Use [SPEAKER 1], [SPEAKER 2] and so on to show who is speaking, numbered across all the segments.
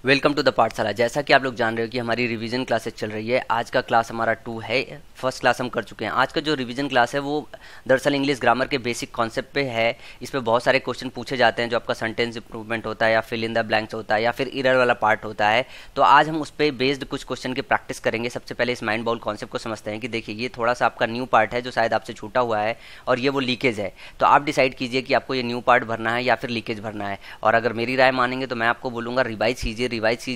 [SPEAKER 1] Welcome to the पाठशाला। जैसा कि आप लोग जान रहे हो कि हमारी रिवीजन क्लासेस चल रही है। आज का क्लास हमारा 2 है। फर्स्ट क्लास हम कर चुके हैं। आज का जो रिवीजन क्लास है वो दरअसल इंग्लिश ग्रामर के बेसिक कॉन्सेप्ट पे है। इस पे बहुत सारे क्वेश्चन पूछे जाते हैं, जो आपका सेंटेंस इंप्रूवमेंट होता है या फिल इन द ब्लैंक्स होता है या फिर एरर वाला पार्ट होता है। तो आज हम उस पर बेस्ड कुछ क्वेश्चन की प्रैक्टिस करेंगे। सबसे पहले इस माइंड बाउल कॉन्सेप्ट को समझते हैं कि देखिए ये थोड़ा सा आपका न्यू पार्ट है जो शायद आपसे छूटा हुआ है, और ये वो लीकेज है। तो आप डिसाइड कीजिए कि आपको ये न्यू पार्ट भरना है या फिर लीकेज भरना है। और अगर मेरी राय मानेंगे तो मैं आपको बोलूँगा रिवाइज कीजिए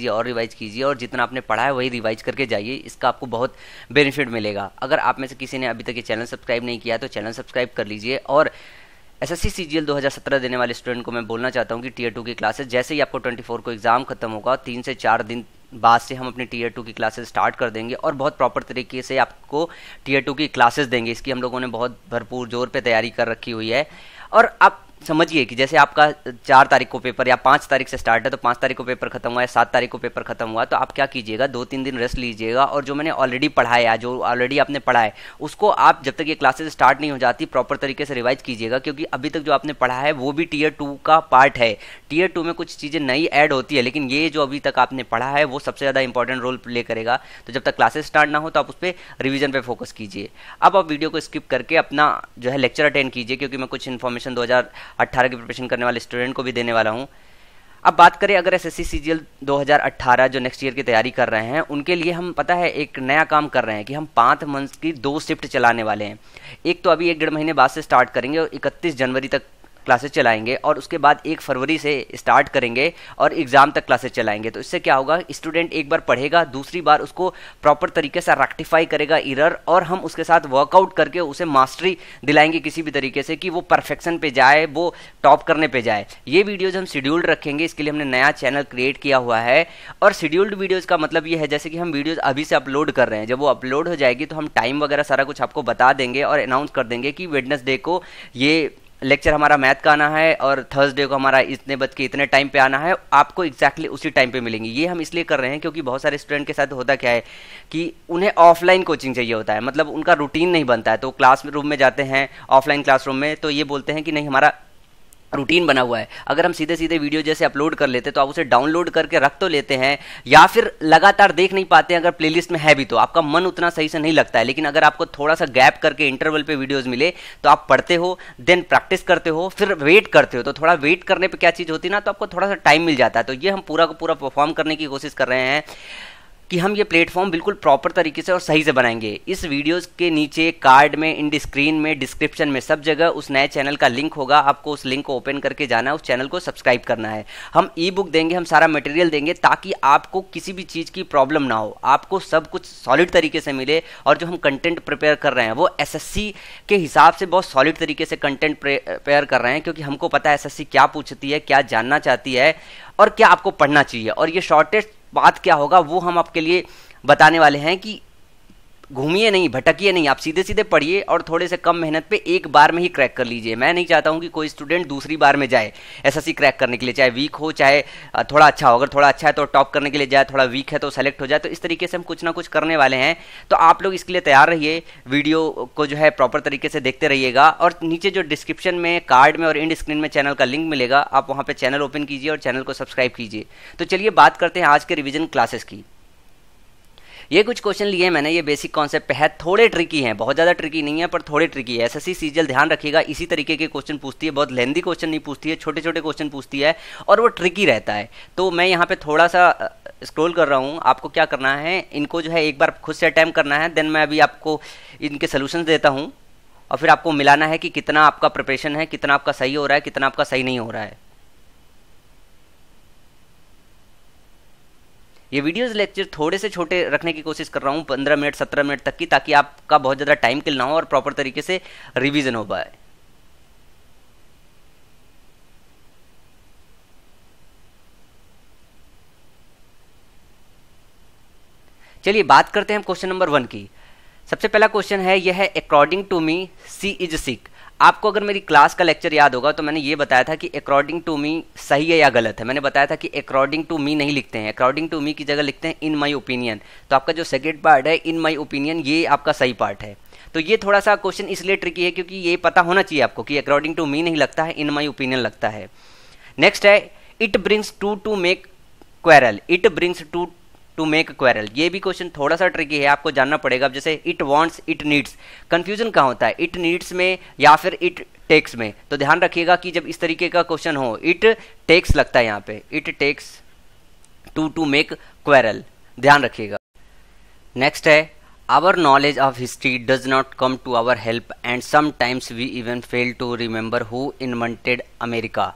[SPEAKER 1] और रिवाइज कीजिए, और जितना आपने पढ़ा है वही रिवाइज करके जाइए। इसका आपको बहुत बेनिफिट मिलेगा। अगर आप में से किसी ने अभी तक ये चैनल सब्सक्राइब नहीं किया है तो चैनल सब्सक्राइब कर लीजिए। और एसएससी सीजीएल 2017 देने वाले स्टूडेंट को मैं बोलना चाहता हूँ कि टीयर 2 की क्लासेस जैसे ही आपको 24 को एग्जाम खत्म होगा, 3 से 4 दिन बाद से हम अपनी टीयर 2 की क्लासेस स्टार्ट कर देंगे और बहुत प्रॉपर तरीके से आपको टीयर 2 की क्लासेस देंगे। इसकी हम लोगों ने बहुत भरपूर जोर पे तैयारी कर रखी हुई है। और आप समझिए कि जैसे आपका 4 तारीख को पेपर या 5 तारीख से स्टार्ट है, तो 5 तारीख को पेपर खत्म हुआ है, 7 तारीख को पेपर खत्म हुआ, तो आप क्या कीजिएगा, 2-3 दिन रेस्ट लीजिएगा। और जो मैंने ऑलरेडी पढ़ाया, जो ऑलरेडी आपने पढ़ा है, उसको आप जब तक ये क्लासेस स्टार्ट नहीं हो जाती प्रॉपर तरीके से रिवाइज कीजिएगा, क्योंकि अभी तक जो आपने पढ़ा है वो भी टीयर 2 का पार्ट है। टीयर 2 में कुछ चीज़ें नई ऐड होती है, लेकिन ये जो अभी तक आपने पढ़ा है वो सबसे ज़्यादा इंपॉर्टेंट रोल प्ले करेगा। तो जब तक क्लासेस स्टार्ट ना हो तो आप उस पर रिवीजन पे फोकस कीजिए। अब आप वीडियो को स्किप करके अपना जो है लेक्चर अटेंड कीजिए, क्योंकि मैं कुछ इन्फॉर्मेशन 2018 की प्रिपरेशन करने वाले स्टूडेंट को भी देने वाला हूं। अब बात करें अगर एसएससी सीजीएल 2018 जो नेक्स्ट ईयर की तैयारी कर रहे हैं, उनके लिए हम पता है एक नया काम कर रहे हैं कि हम 5 मंथ्स की 2 शिफ्ट चलाने वाले हैं। एक तो अभी 1-1.5 महीने बाद से स्टार्ट करेंगे और 31 जनवरी तक क्लासेस चलाएंगे, और उसके बाद 1 फरवरी से स्टार्ट करेंगे और एग्जाम तक क्लासेस चलाएंगे। तो इससे क्या होगा, स्टूडेंट एक बार पढ़ेगा, दूसरी बार उसको प्रॉपर तरीके से रेक्टिफाई करेगा एरर, और हम उसके साथ वर्कआउट करके उसे मास्टरी दिलाएंगे किसी भी तरीके से कि वो परफेक्शन पे जाए, वो टॉप करने पे जाए। ये वीडियोज हम शेड्यूल्ड रखेंगे, इसके लिए हमने नया चैनल क्रिएट किया हुआ है। और शेड्यूल्ड वीडियोज़ का मतलब ये है जैसे कि हम वीडियोज़ अभी से अपलोड कर रहे हैं, जब वो अपलोड हो जाएगी तो हम टाइम वगैरह सारा कुछ आपको बता देंगे और अनाउंस कर देंगे कि वेडनेसडे को ये लेक्चर हमारा मैथ का आना है और थर्सडे को हमारा इतने बज के इतने टाइम पे आना है। आपको एग्जैक्टली उसी टाइम पे मिलेंगी। ये हम इसलिए कर रहे हैं क्योंकि बहुत सारे स्टूडेंट के साथ होता क्या है कि उन्हें ऑफलाइन कोचिंग चाहिए होता है, मतलब उनका रूटीन नहीं बनता है। तो क्लास रूम में जाते हैं ऑफलाइन क्लासरूम में, तो ये बोलते हैं कि नहीं हमारा रूटीन बना हुआ है। अगर हम सीधे सीधे वीडियो जैसे अपलोड कर लेते तो आप उसे डाउनलोड करके रख तो लेते हैं, या फिर लगातार देख नहीं पाते हैं। अगर प्लेलिस्ट में है भी तो आपका मन उतना सही से नहीं लगता है। लेकिन अगर आपको थोड़ा सा गैप करके इंटरवल पे वीडियोस मिले तो आप पढ़ते हो, देन प्रैक्टिस करते हो, फिर वेट करते हो। तो थोड़ा वेट करने पे क्या चीज़ होती है ना, तो आपको थोड़ा सा टाइम मिल जाता है। तो ये हम पूरा का पूरा परफॉर्म करने की कोशिश कर रहे हैं कि हम ये प्लेटफॉर्म बिल्कुल प्रॉपर तरीके से और सही से बनाएंगे। इस वीडियोस के नीचे कार्ड में, इन स्क्रीन में, डिस्क्रिप्शन में, सब जगह उस नए चैनल का लिंक होगा। आपको उस लिंक को ओपन करके जाना है, उस चैनल को सब्सक्राइब करना है। हम ई बुक देंगे, हम सारा मटेरियल देंगे ताकि आपको किसी भी चीज़ की प्रॉब्लम ना हो, आपको सब कुछ सॉलिड तरीके से मिले। और जो हम कंटेंट प्रिपेयर कर रहे हैं वो एसएससी के हिसाब से बहुत सॉलिड तरीके से कंटेंट प्रिपेयर कर रहे हैं, क्योंकि हमको पता है एसएससी क्या पूछती है, क्या जानना चाहती है और क्या आपको पढ़ना चाहिए। और ये शॉर्टेस्ट बात क्या होगा वो हम आपके लिए बताने वाले हैं कि घूमिए नहीं, भटकिए नहीं, आप सीधे सीधे पढ़िए और थोड़े से कम मेहनत पे एक बार में ही क्रैक कर लीजिए। मैं नहीं चाहता हूं कि कोई स्टूडेंट दूसरी बार में जाए एसएससी क्रैक करने के लिए, चाहे वीक हो चाहे थोड़ा अच्छा हो। अगर थोड़ा अच्छा है तो टॉप करने के लिए जाए, थोड़ा वीक है तो सेलेक्ट हो जाए। तो इस तरीके से हम कुछ ना कुछ करने वाले हैं। तो आप लोग इसके लिए तैयार रहिए, वीडियो को जो है प्रॉपर तरीके से देखते रहिएगा। और नीचे जो डिस्क्रिप्शन में, कार्ड में और इंड स्क्रीन में चैनल का लिंक मिलेगा, आप वहाँ पर चैनल ओपन कीजिए और चैनल को सब्सक्राइब कीजिए। तो चलिए बात करते हैं आज के रिविजन क्लासेस की। ये कुछ क्वेश्चन लिए हैं मैंने, ये बेसिक कॉन्सेप्ट पे है, थोड़े ट्रिकी हैं, बहुत ज़्यादा ट्रिकी नहीं है पर थोड़े ट्रिकी है। एसएससी सीजीएल ध्यान रखिएगा इसी तरीके के क्वेश्चन पूछती है, बहुत लेंदी क्वेश्चन नहीं पूछती है, छोटे छोटे क्वेश्चन पूछती है और वो ट्रिकी रहता है। तो मैं यहाँ पे थोड़ा सा स्क्रॉल कर रहा हूँ। आपको क्या करना है, इनको जो है एक बार खुद से अटेम्प्ट करना है, देन मैं अभी आपको इनके सोल्यूशन देता हूँ और फिर आपको मिलाना है कि कितना आपका प्रिपरेशन है, कितना आपका सही हो रहा है, कितना आपका सही नहीं हो रहा है। ये वीडियोस लेक्चर थोड़े से छोटे रखने की कोशिश कर रहा हूँ, 15 मिनट 17 मिनट तक की, ताकि आपका बहुत ज़्यादा टाइम किल ना हो और प्रॉपर तरीके से रिवीजन हो पाए। चलिए बात करते हैं क्वेश्चन नंबर 1 की। सबसे पहला क्वेश्चन है, यह है according to me C is sick. आपको अगर मेरी क्लास का लेक्चर याद होगा तो मैंने ये बताया था कि अकॉर्डिंग टू मी सही है या गलत है। मैंने बताया था कि अकॉर्डिंग टू मी नहीं लिखते हैं, अकॉर्डिंग टू मी की जगह लिखते हैं इन माई ओपिनियन। तो आपका जो सेकेंड पार्ट है इन माई ओपिनियन, ये आपका सही पार्ट है। तो ये थोड़ा सा क्वेश्चन इसलिए ट्रिकी है क्योंकि ये पता होना चाहिए आपको कि अकॉर्डिंग टू मी नहीं लगता है, इन माई ओपिनियन लगता है। नेक्स्ट है, it brings to make quarrel, it brings to make quarrel. ये भी क्वेश्चन थोड़ा सा ट्रिकी है, आपको जानना पड़ेगा। अब जैसे it wants, it needs, confusion कहाँ होता है, इट नीड्स में या फिर इट टेक्स में। तो ध्यान रखिएगा कि जब इस तरीके का क्वेश्चन हो, इट टेक्स लगता है यहाँ पे, it takes to make quarrel, ध्यान रखिएगा। नेक्स्ट है our knowledge of history does not come to our help and sometimes we even fail to remember who invented America.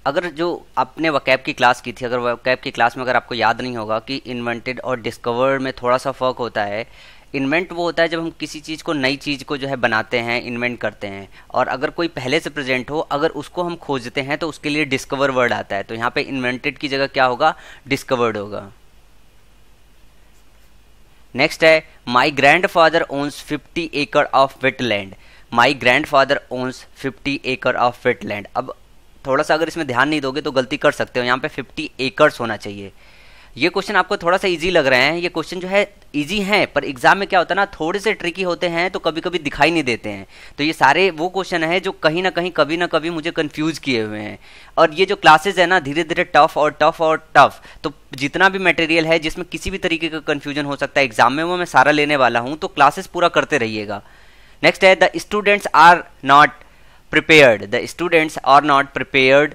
[SPEAKER 1] अगर जो आपने वकैब की क्लास की थी, अगर वकैब की क्लास में अगर आपको याद नहीं होगा कि इन्वेंटेड और डिस्कवर्ड में थोड़ा सा फ़र्क होता है। इन्वेंट वो होता है जब हम किसी चीज़ को, नई चीज़ को जो है बनाते हैं, इन्वेंट करते हैं, और अगर कोई पहले से प्रेजेंट हो, अगर उसको हम खोजते हैं तो उसके लिए डिस्कवर वर्ड आता है। तो यहाँ पे इन्वेंटेड की जगह क्या होगा, डिस्कवर्ड होगा। नेक्स्ट है माई grandfather owns 50 acre of wetland. My grandfather owns 50 acre of wetland. अब थोड़ा सा अगर इसमें ध्यान नहीं दोगे तो गलती कर सकते हो, यहाँ पे 50 एकर्स होना चाहिए। ये क्वेश्चन आपको थोड़ा सा इजी लग रहे हैं, ये क्वेश्चन जो है इजी हैं, पर एग्जाम में क्या होता है ना, थोड़े से ट्रिकी होते हैं, तो कभी कभी दिखाई नहीं देते हैं। तो ये सारे वो क्वेश्चन है जो कहीं ना कहीं कभी ना कभी मुझे कंफ्यूज किए हुए हैं। और ये जो क्लासेस है ना, धीरे धीरे टफ और टफ और टफ, तो जितना भी मटेरियल है जिसमें किसी भी तरीके का कंफ्यूजन हो सकता है एग्जाम में, वो मैं सारा लेने वाला हूँ, तो क्लासेस पूरा करते रहिएगा। नेक्स्ट है the students are not prepared. The students are not prepared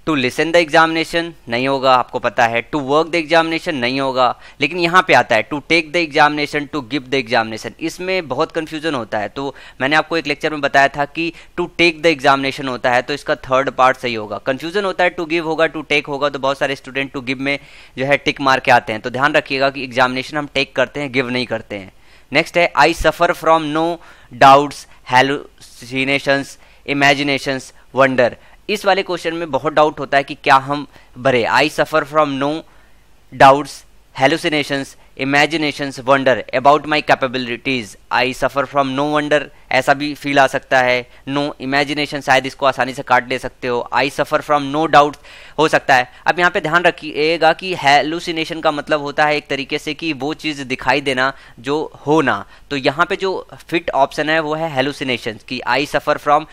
[SPEAKER 1] to listen the examination, नहीं होगा, आपको पता है। टू वर्क द एग्जामिनेशन, नहीं होगा। लेकिन यहाँ पे आता है to take the examination, to give the examination. इसमें बहुत कंफ्यूजन होता है। तो मैंने आपको एक लेक्चर में बताया था कि टू टेक द एग्जामिनेशन होता है, तो इसका थर्ड पार्ट सही होगा। कंफ्यूजन होता है, टू गिव होगा, टू टेक होगा, तो बहुत सारे स्टूडेंट टू गिव में जो है टिक मार के आते हैं। तो ध्यान रखिएगा कि एग्जामिनेशन हम टेक करते हैं, गिव नहीं करते हैं। नेक्स्ट है I suffer from no doubts, hallucinations, imaginations, wonder. इस वाले क्वेश्चन में बहुत डाउट होता है कि क्या हम भरे। I suffer from no doubts, hallucinations, imaginations, wonder about my capabilities. I suffer from no wonder, ऐसा भी फील आ सकता है। नो इमेजिनेशन, शायद इसको आसानी से काट ले सकते हो। आई सफर फ्रॉम नो डाउट्स हो सकता है। अब यहाँ पे ध्यान रखिएगा कि हेलुसिनेशन का मतलब होता है एक तरीके से कि वो चीज़ दिखाई देना जो हो ना। तो यहाँ पे जो फिट ऑप्शन है वो है हेलुसिनेशन, कि आई सफर फ्रॉम,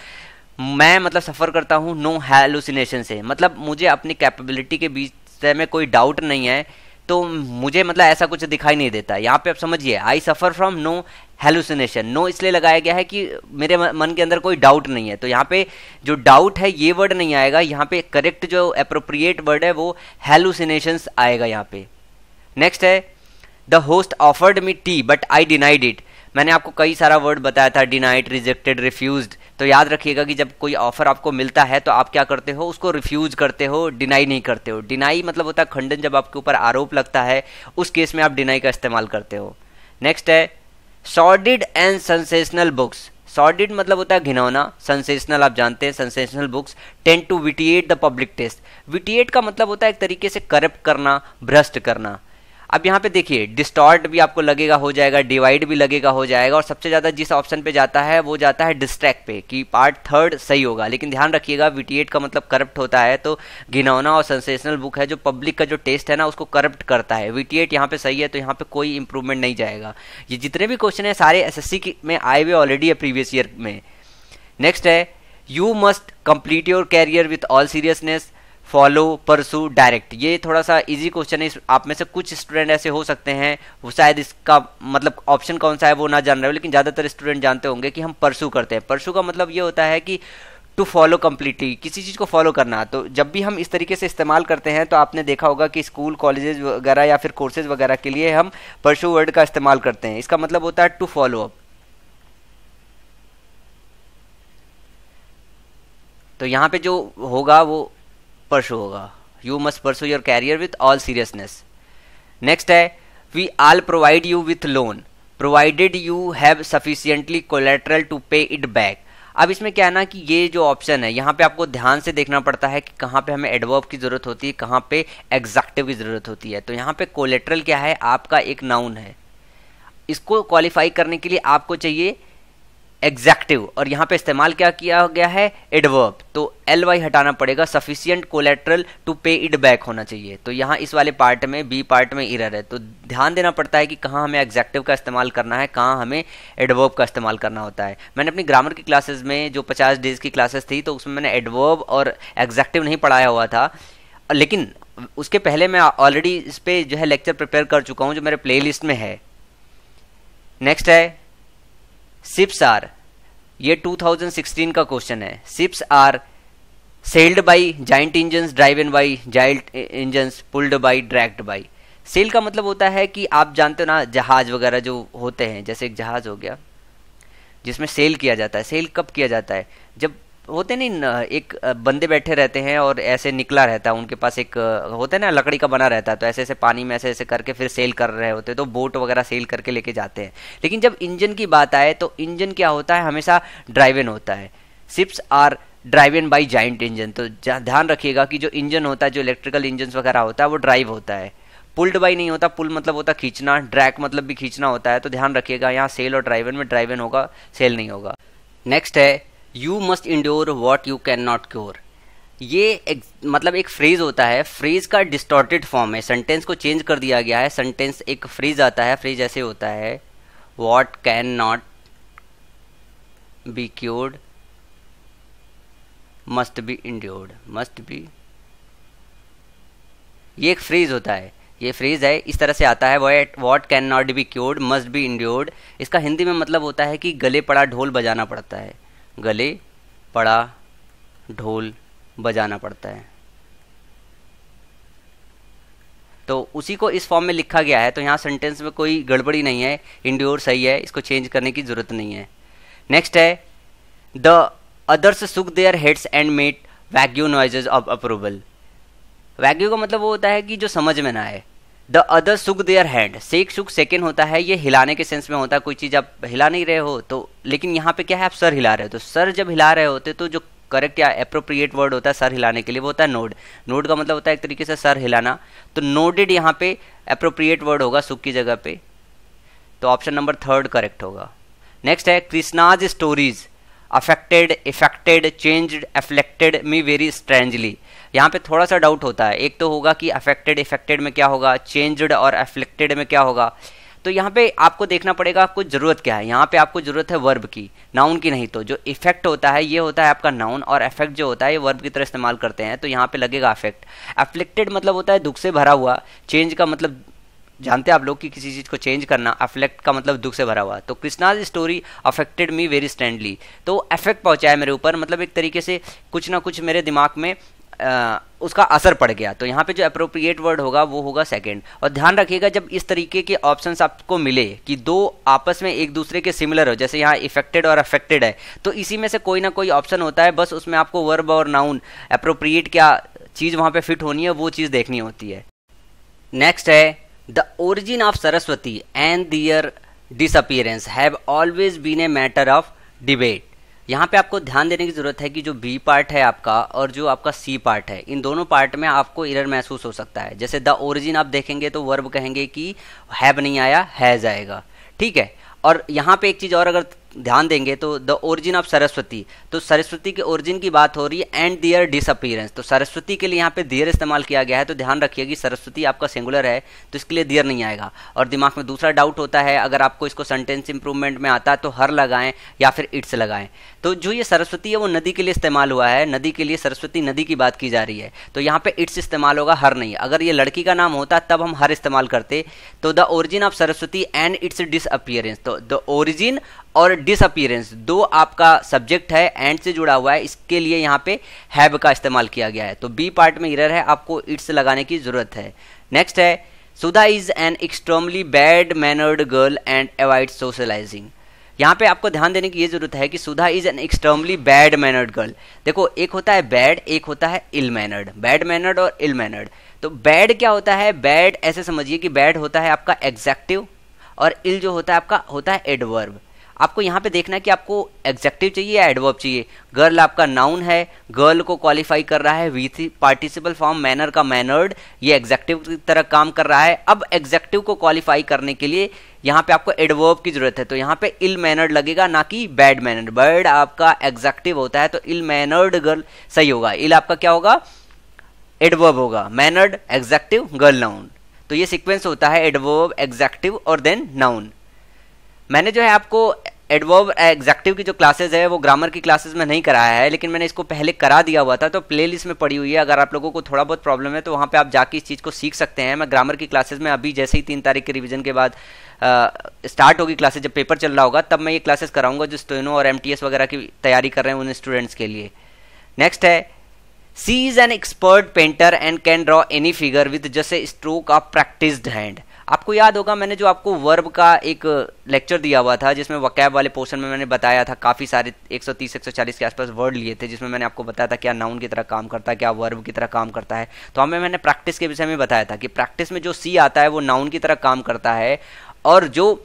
[SPEAKER 1] मैं मतलब सफ़र करता हूँ नो हेलुसिनेशन से, मतलब मुझे अपनी कैपेबिलिटी के बीच में कोई डाउट नहीं है, तो मुझे मतलब ऐसा कुछ दिखाई नहीं देता। यहाँ पे आप समझिए I suffer from no hallucination, no इसलिए लगाया गया है कि मेरे मन के अंदर कोई डाउट नहीं है। तो यहाँ पे जो डाउट है ये वर्ड नहीं आएगा, यहाँ पे करेक्ट जो अप्रोप्रिएट वर्ड है वो हेलुसिनेशंस आएगा यहाँ पे। नेक्स्ट है the host offered me T but I denied it. मैंने आपको कई सारा वर्ड बताया था, डिनाइड, रिजेक्टेड, रिफ्यूज्ड। तो याद रखिएगा कि जब कोई ऑफर आपको मिलता है तो आप क्या करते हो, उसको रिफ्यूज करते हो, डिनाई नहीं करते हो। डिनाई मतलब होता है खंडन, जब आपके ऊपर आरोप लगता है उस केस में आप डिनाई का इस्तेमाल करते हो। नेक्स्ट है sordid and sensational books. Sordid मतलब होता है घिनौना, सेंसेशनल आप जानते हैं, sensational books tend to vitiate the public taste. Vitiate का मतलब होता है एक तरीके से करप्ट करना, भ्रष्ट करना। अब यहाँ पे देखिए डिस्टॉर्ट भी आपको लगेगा हो जाएगा, डिवाइड भी लगेगा हो जाएगा, और सबसे ज़्यादा जिस ऑप्शन पे जाता है वो जाता है डिस्ट्रैक्ट पे, कि पार्ट थर्ड सही होगा। लेकिन ध्यान रखिएगा विटिएट का मतलब करप्ट होता है, तो घिनौना और सेंसेशनल बुक है जो पब्लिक का जो टेस्ट है ना उसको करप्ट करता है। विटिएट यहाँ पे सही है, तो यहाँ पे कोई इंप्रूवमेंट नहीं जाएगा। ये जितने भी क्वेश्चन है सारे एसएससी में आए हुए ऑलरेडी है प्रीवियस ईयर में। नेक्स्ट है you must complete your career with all seriousness, follow, pursue, direct. ये थोड़ा सा इजी क्वेश्चन है, आप में से कुछ स्टूडेंट ऐसे हो सकते हैं वो शायद इसका मतलब ऑप्शन कौन सा है वो ना जान रहे हो, लेकिन ज़्यादातर स्टूडेंट जानते होंगे कि हम परसू करते हैं। परसू का मतलब ये होता है कि टू फॉलो कम्प्लीटली, किसी चीज़ को फॉलो करना। तो जब भी हम इस तरीके से इस्तेमाल करते हैं तो आपने देखा होगा कि स्कूल, कॉलेजेस वगैरह या फिर कोर्सेज वगैरह के लिए हम परसू वर्ड का इस्तेमाल करते हैं। इसका मतलब होता है टू फॉलो अप। तो यहाँ पे जो होगा वो परसू होगा, you must pursue your career with all seriousness. Next है we all provide you with loan provided you have sufficiently collateral to pay it back. अब इसमें क्या है ना कि ये जो ऑप्शन है यहाँ पे आपको ध्यान से देखना पड़ता है कि कहाँ पे हमें एडवर्ब की जरूरत होती है, कहाँ पे एग्जेक्टिव की जरूरत होती है। तो यहाँ पे कोलेटरल क्या है, आपका एक नाउन है, इसको क्वालिफाई करने के लिए आपको चाहिए एग्जैक्टिव, और यहाँ पे इस्तेमाल क्या किया गया है, एडवर्ब। तो एल वाई हटाना पड़ेगा, sufficient collateral to pay it back होना चाहिए। तो यहाँ इस वाले पार्ट में, बी पार्ट में एरर है, तो ध्यान देना पड़ता है कि कहाँ हमें एग्जैक्टिव का इस्तेमाल करना है, कहाँ हमें एडवर्ब का इस्तेमाल करना होता है। मैंने अपनी ग्रामर की क्लासेस में जो 50 डेज की क्लासेस थी तो उसमें मैंने एडवर्ब और एग्जैक्टिव नहीं पढ़ाया हुआ था, लेकिन उसके पहले मैं ऑलरेडी इस पे जो है लेक्चर प्रिपेयर कर चुका हूँ जो मेरे प्लेलिस्ट में है। नेक्स्ट है शिप्स आर, ये 2016 का क्वेश्चन है। Ships are sailed by giant engines, driven by giant engines, pulled by, dragged by. Sail का मतलब होता है कि आप जानते हो ना जहाज वगैरह जो होते हैं, जैसे एक जहाज हो गया जिसमें सेल किया जाता है। सेल कब किया जाता है? जब होते नहीं, एक बंदे बैठे रहते हैं और ऐसे निकला रहता है, उनके पास एक होता है ना लकड़ी का बना रहता है, तो ऐसे ऐसे पानी में ऐसे ऐसे करके फिर सेल कर रहे होते हैं, तो बोट वगैरह सेल करके लेके जाते हैं। लेकिन जब इंजन की बात आए तो इंजन क्या होता है? हमेशा ड्राइवन होता है। Ships are driven by giant engine, तो ध्यान रखिएगा कि जो इंजन होता है, जो इलेक्ट्रिकल इंजन वगैरह होता है, वो ड्राइव होता है। पुल्ड बाई नहीं होता, पुल मतलब होता खींचना, ड्रैग मतलब भी खींचना होता है। तो ध्यान रखिएगा यहाँ सेल और ड्राइवन में ड्राइवन होगा, सेल नहीं होगा। नेक्स्ट है you must endure what you can not cure. ये मतलब एक फ्रेज होता है, फ्रेज का डिस्टॉर्टेड फॉर्म है, सेंटेंस को चेंज कर दिया गया है। सेंटेंस एक फ्रेज आता है, फ्रेज ऐसे होता है what can not be cured must be endured, must be, ये एक फ्रेज होता है, ये फ्रेज है, इस तरह से आता है what can not be cured must be endured. इसका हिंदी में मतलब होता है कि गले पड़ा ढोल बजाना पड़ता है, गले पड़ा ढोल बजाना पड़ता है। तो उसी को इस फॉर्म में लिखा गया है, तो यहाँ सेंटेंस में कोई गड़बड़ी नहीं है, इंड्योर सही है, इसको चेंज करने की जरूरत नहीं है। नेक्स्ट है द अदर्स सुक their heads and made wagyu noises of approval. Wagyu का मतलब वो होता है कि जो समझ में ना आए। द अदर सुक देयर हैंड, सेक सुक सेकेंड होता है, ये हिलाने के सेंस में होता है। कोई चीज़ आप हिला नहीं रहे हो तो, लेकिन यहाँ पे क्या है, आप सर हिला रहे हो, तो सर जब हिला रहे होते तो जो करेक्ट या अप्रोप्रिएट वर्ड होता है सर हिलाने के लिए वो होता है नोड। नोड का मतलब होता है एक तरीके से सर हिलाना, तो नोडेड यहाँ पे अप्रोप्रिएट वर्ड होगा सुक की जगह पे, तो ऑप्शन नंबर 3 करेक्ट होगा। नेक्स्ट है Krishna's stories affected, effected, changed, afflicted me very strangely. यहाँ पे थोड़ा सा डाउट होता है, एक तो होगा कि अफेक्टेड इफेक्टेड में क्या होगा, चेंज्ड और एफ्लेक्टेड में क्या होगा। तो यहाँ पे आपको देखना पड़ेगा कुछ जरूरत क्या है। यहाँ पे आपको जरूरत है वर्ब की, नाउन की नहीं। तो जो इफेक्ट होता है ये होता है आपका नाउन, और इफेक्ट जो होता है ये वर्ब की तरह इस्तेमाल करते हैं, तो यहाँ पे लगेगा अफेक्ट। एफ्लेक्टेड मतलब होता है दुख से भरा हुआ, चेंज का मतलब जानते हैं आप लोग कि किसी चीज़ को चेंज करना, अफ्लेक्ट का मतलब दुख से भरा हुआ। तो Krishna's story affected me very strangely, तो अफेक्ट पहुंचाया मेरे ऊपर, मतलब एक तरीके से कुछ ना कुछ मेरे दिमाग में उसका असर पड़ गया। तो यहाँ पे जो अप्रोप्रिएट वर्ड होगा वो होगा सेकंड। और ध्यान रखिएगा जब इस तरीके के ऑप्शंस आपको मिले कि दो आपस में एक दूसरे के सिमिलर हो, जैसे यहाँ इफेक्टेड और अफेक्टेड है, तो इसी में से कोई ना कोई ऑप्शन होता है, बस उसमें आपको वर्ब और नाउन अप्रोप्रिएट क्या चीज़ वहाँ पे फिट होनी है वो चीज़ देखनी होती है। नेक्स्ट है the origin of Saraswati and their disappearance have always been a matter of debate. यहाँ पे आपको ध्यान देने की जरूरत है कि जो बी पार्ट है आपका और जो आपका सी पार्ट है, इन दोनों पार्ट में आपको एरर महसूस हो सकता है। जैसे द ओरिजिन आप देखेंगे तो वर्ब कहेंगे कि हैव नहीं आया, हैज आएगा, ठीक है। और यहाँ पे एक चीज़ और अगर ध्यान देंगे तो द ओरिजिन ऑफ सरस्वती, तो सरस्वती के ओरिजिन की बात हो रही है, एंड दियर डिसअपीयरेंस, तो सरस्वती के लिए यहाँ पे दियर इस्तेमाल किया गया है। तो ध्यान रखिए कि सरस्वती आपका सिंगुलर है तो इसके लिए दियर नहीं आएगा। और दिमाग में दूसरा डाउट होता है, अगर आपको इसको सेंटेंस इंप्रूवमेंट में आता है तो हर लगाएं या फिर इट्स लगाएं। तो जो ये सरस्वती है वो नदी के लिए इस्तेमाल हुआ है, नदी के लिए सरस्वती नदी की बात की जा रही है, तो यहाँ पे इट्स इस्तेमाल होगा, हर नहीं। अगर ये लड़की का नाम होता तब हम हर इस्तेमाल करते। तो the origin of Saraswati and it's disappearance, तो द ओरिजिन और डिसअपीयरेंस दो आपका सब्जेक्ट है, एंड से जुड़ा हुआ है, इसके लिए यहाँ पे हैव का इस्तेमाल किया गया है। तो बी पार्ट में एरर है, आपको इट्स लगाने की जरूरत है। नेक्स्ट है Sudha is an extremely bad mannered girl and avoid socialising. यहाँ पे आपको ध्यान देने की ये जरूरत है कि Sudha is an extremely bad mannered girl. देखो एक होता है बैड, एक होता है इल मैनर्ड, बैड मैनर्ड और इल मैनर्ड। तो बैड क्या होता है, बैड ऐसे समझिए कि बैड होता है आपका एग्जेक्टिव, और इल जो होता है आपका होता है एडवर्ब। आपको यहाँ पे देखना है कि आपको एग्जेक्टिव चाहिए या एडवर्ब चाहिए। गर्ल आपका नाउन है, गर्ल को क्वालिफाई कर रहा है, वी पार्टिसिपल फॉर्म मैनर का मैनर्ड, ये एग्जेक्टिव की तरह काम कर रहा है। अब एग्जेक्टिव को क्वालिफाई करने के लिए यहाँ पे आपको एडवर्ब की जरूरत है, तो यहाँ पे इल मैनर्ड लगेगा, ना कि बैड मैनर्ड। बैड आपका एग्जेक्टिव होता है तो इल मैनर्ड गर्ल सही होगा। इल आपका क्या होगा, एडवर्ब होगा, मैनर्ड एग्जेक्टिव, गर्ल नाउन। तो ये सीक्वेंस होता है एडवर्ब, एग्जेक्टिव और देन नाउन। मैंने जो है आपको एडवर्ब एग्जेक्टिव की जो क्लासेस है वो ग्रामर की क्लासेस में नहीं कराया है, लेकिन मैंने इसको पहले करा दिया हुआ था, तो प्लेलिस्ट में पड़ी हुई है। अगर आप लोगों को थोड़ा बहुत प्रॉब्लम है तो वहाँ पे आप जाके इस चीज़ को सीख सकते हैं। मैं ग्रामर की क्लासेस में अभी जैसे ही 3 तारीख के रिवीजन के बाद स्टार्ट होगी क्लासेस, जब पेपर चल रहा होगा तब मैं ये क्लासेस कराऊंगा जो स्टेनो और MTS वगैरह की तैयारी कर रहे हैं उन स्टूडेंट्स के लिए। नेक्स्ट है, she is an expert painter and can draw any figure with just a stroke of practised hand. आपको याद होगा मैंने जो आपको वर्ब का एक लेक्चर दिया हुआ था जिसमें वकैब वाले पोर्शन में मैंने बताया था, काफ़ी सारे 130-140 के आसपास वर्ड लिए थे, जिसमें मैंने आपको बताया था क्या नाउन की तरह काम करता है, क्या वर्ब की तरह काम करता है। तो हमें मैंने प्रैक्टिस के विषय में बताया था कि प्रैक्टिस में जो सी आता है वो नाउन की तरह काम करता है और जो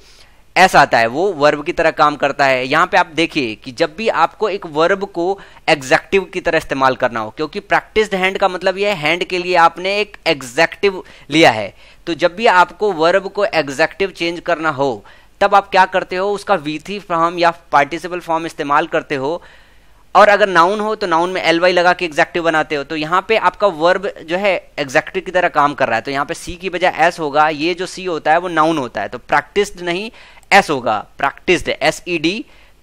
[SPEAKER 1] एस आता है वो वर्ब की तरह काम करता है। यहाँ पे आप देखिए कि जब भी आपको एक वर्ब को एग्जेक्टिव की तरह इस्तेमाल करना हो, क्योंकि प्रैक्टिस्ड हैंड का मतलब ये है हैंड के लिए आपने एक एग्जेक्टिव लिया है, तो जब भी आपको वर्ब को एग्जेक्टिव चेंज करना हो तब आप क्या करते हो, उसका वी3 फॉर्म या पार्टिसिपल फॉर्म इस्तेमाल करते हो। और अगर नाउन हो तो नाउन में ly लगा के एग्जेक्टिव बनाते हो। तो यहाँ पे आपका वर्ब जो है एग्जेक्टिव की तरह काम कर रहा है, तो यहाँ पे सी की बजाय एस होगा। ये जो सी होता है वो नाउन होता है, तो प्रैक्टिस्ड नहीं एस होगा, प्रैक्टिस्ड SED,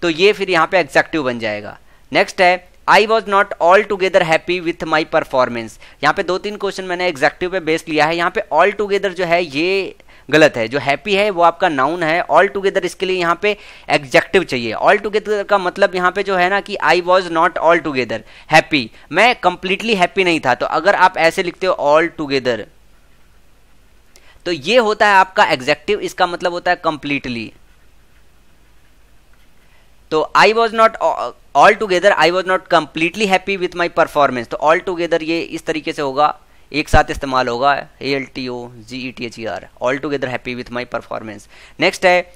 [SPEAKER 1] तो ये फिर यहाँ पे एग्जेक्टिव बन जाएगा। नेक्स्ट है, I was not all together happy with my performance. यहाँ पे 2-3 क्वेश्चन मैंने एग्जेक्टिव पे बेस लिया है। यहाँ पे ऑल टुगेदर जो है ये गलत है, जो हैप्पी है वो आपका नाउन है, ऑल टुगेदर इसके लिए यहाँ पे एग्जेक्टिव चाहिए। ऑल टुगेदर का मतलब यहाँ पे जो है ना कि I was not all together happy, मैं कंप्लीटली हैप्पी नहीं था। तो अगर आप ऐसे लिखते हो ऑल टुगेदर तो ये होता है आपका एग्जेक्टिव, इसका मतलब होता है कंप्लीटली। तो I was not all together, I was not completely happy with my performance, तो ऑल टुगेदर ये इस तरीके से होगा, एक साथ इस्तेमाल होगा, ALTOGETHER, all together happy with my performance. Next है,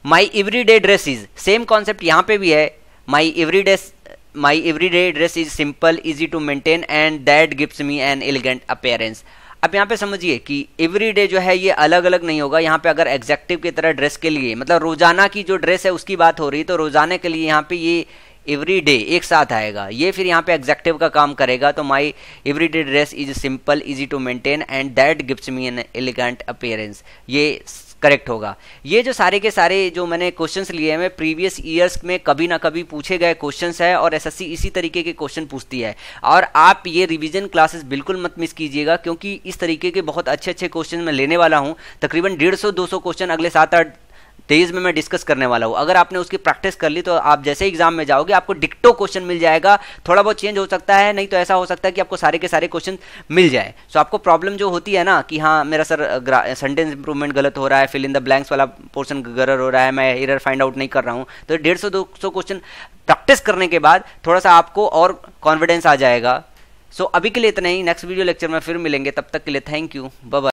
[SPEAKER 1] my every day dress is, same concept यहाँ पे भी है, my every day dress is simple easy to maintain and that gives me an elegant appearance. अब यहाँ पे समझिए कि एवरी डे जो है ये अलग अलग नहीं होगा। यहाँ पे अगर एग्जेक्टिव की तरह ड्रेस के लिए मतलब रोजाना की जो ड्रेस है उसकी बात हो रही है, तो रोजाना के लिए यहाँ पे ये एवरी डे एक साथ आएगा, ये फिर यहाँ पे एग्जेक्टिव का काम करेगा। तो my every day dress is simple easy to maintain and that gives me an elegant appearance, ये करेक्ट होगा। ये जो सारे के सारे जो मैंने क्वेश्चंस लिए हैं, मैं प्रीवियस ईयर्स में कभी ना कभी पूछे गए क्वेश्चंस है और एसएससी इसी तरीके के क्वेश्चन पूछती है। और आप ये रिवीजन क्लासेस बिल्कुल मत मिस कीजिएगा, क्योंकि इस तरीके के बहुत अच्छे अच्छे क्वेश्चन मैं लेने वाला हूँ। तकरीबन 150-200 क्वेश्चन अगले 7-8 डेज में मैं डिस्कस करने वाला हूँ। अगर आपने उसकी प्रैक्टिस कर ली तो आप जैसे एग्जाम में जाओगे आपको डिक्टो क्वेश्चन मिल जाएगा। थोड़ा बहुत चेंज हो सकता है, नहीं तो ऐसा हो सकता है कि आपको सारे के सारे क्वेश्चन मिल जाए। सो आपको प्रॉब्लम जो होती है ना कि हाँ मेरा सर सेंटेंस इंप्रूवमेंट गलत हो रहा है, फिल इन द ब्लैंक्स वाला पोर्शन गलत हो रहा है, मैं एरर फाइंड आउट नहीं कर रहा हूँ, तो 150-200 क्वेश्चन प्रैक्टिस करने के बाद थोड़ा सा आपको और कॉन्फिडेंस आ जाएगा। सो अभी के लिए इतना ही, नेक्स्ट वीडियो लेक्चर में फिर मिलेंगे, तब तक के लिए थैंक यू, बाय बाय।